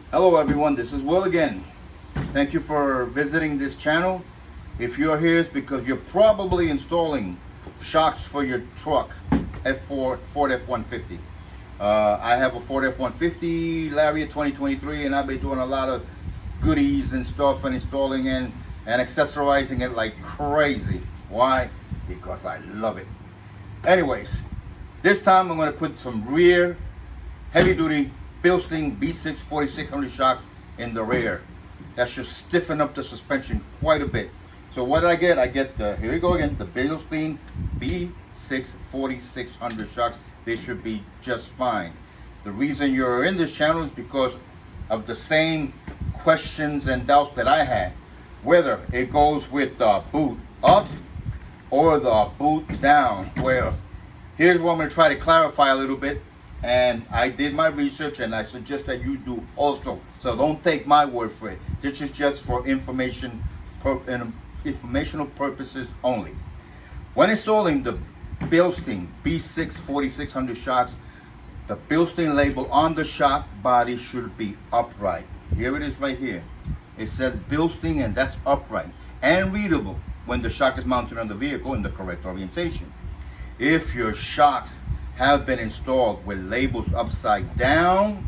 Hello everyone, this is Will again. Thank you for visiting this channel. If you're here, it's because you're probably installing shocks for your truck, Ford F-150. I have a Ford F-150 Lariat 2023, and I've been doing a lot of goodies and stuff and installing and accessorizing it like crazy. Why? Because I love it. Anyways, this time I'm going to put some rear heavy duty Bilstein B6 4600 shocks in the rear. That should stiffen up the suspension quite a bit. So what did I get? I get the, here we go again, the Bilstein B6 4600 shocks. They should be just fine. The reason you're in this channel is because of the same questions and doubts that I had. Whether it goes with the boot up or the boot down. Well, here's what I'm going to try to clarify a little bit. And I did my research, and I suggest that you do also. So don't take my word for it. This is just for informational purposes only. When installing the Bilstein B6 4600 shocks, the Bilstein label on the shock body should be upright. Here it is right here. It says Bilstein, and that's upright and readable when the shock is mounted on the vehicle in the correct orientation. If your shocks have been installed with labels upside down,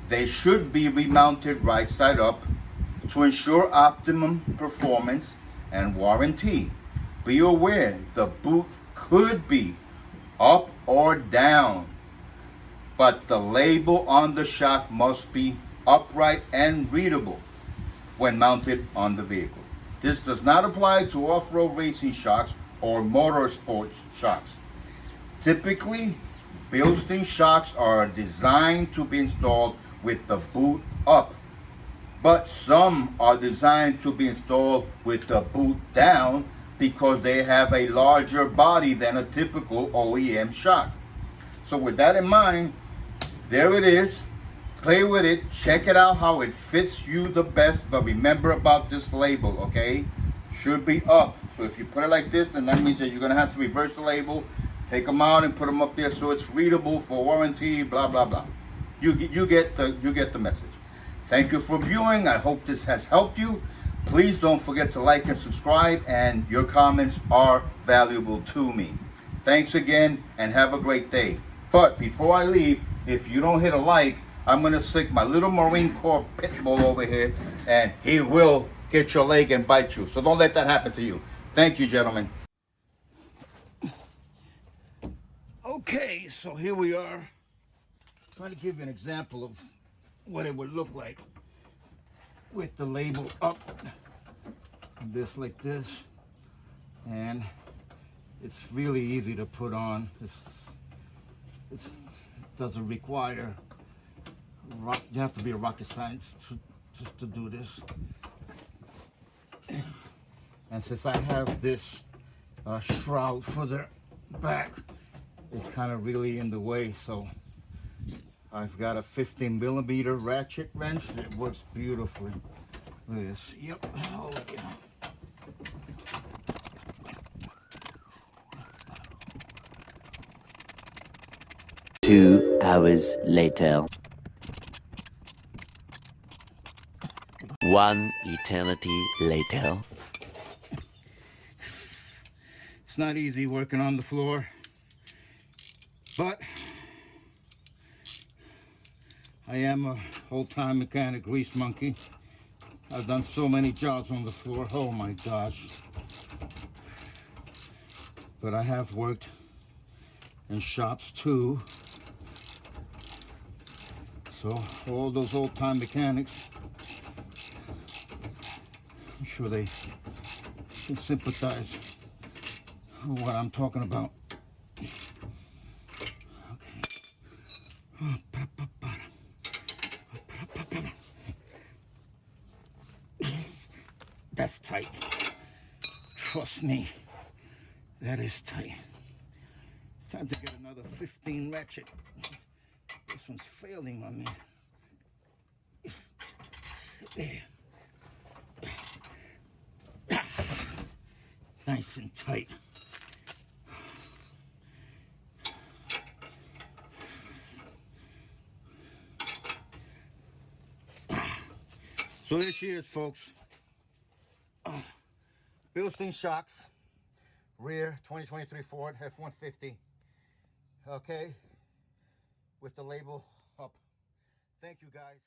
they should be remounted right side up to ensure optimum performance and warranty. Be aware the boot could be up or down, but the label on the shock must be upright and readable when mounted on the vehicle. This does not apply to off-road racing shocks or motorsports shocks. Typically, Bilstein shocks are designed to be installed with the boot up, but some are designed to be installed with the boot down because they have a larger body than a typical OEM shock. So with that in mind, there it is. Play with it, check it out how it fits you the best, but remember about this label, okay? Should be up. So if you put it like this, then that means that you're gonna have to reverse the label, take them out and put them up there so it's readable for warranty, blah, blah, blah. You get the message. Thank you for viewing. I hope this has helped you. Please don't forget to like and subscribe, and your comments are valuable to me. Thanks again, and have a great day. But before I leave, if you don't hit a like, I'm gonna stick my little Marine Corps pit bull over here, and he will get your leg and bite you. So don't let that happen to you. Thank you, gentlemen. Okay, so here we are. Trying to give you an example of what it would look like with the label up, this like this, and it's really easy to put on. It doesn't require you have to be a rocket scientist just to do this. And since I have this shroud for the back, it's kind of really in the way, so I've got a 15mm ratchet wrench that works beautifully. Look at this. Yep. Oh yeah. 2 hours later. One eternity later. It's not easy working on the floor, but I am a whole-time mechanic grease monkey. I've done so many jobs on the floor, oh my gosh. But I have worked in shops too. So for all those old-time mechanics, I'm sure they can sympathize with what I'm talking about. That's tight. Trust me, that is tight. It's time to get another 15 ratchet. This one's failing on me. There. Nice and tight. So there she is, folks. Bilstein shocks, rear 2023 Ford F150. Okay, with the label up. Thank you, guys.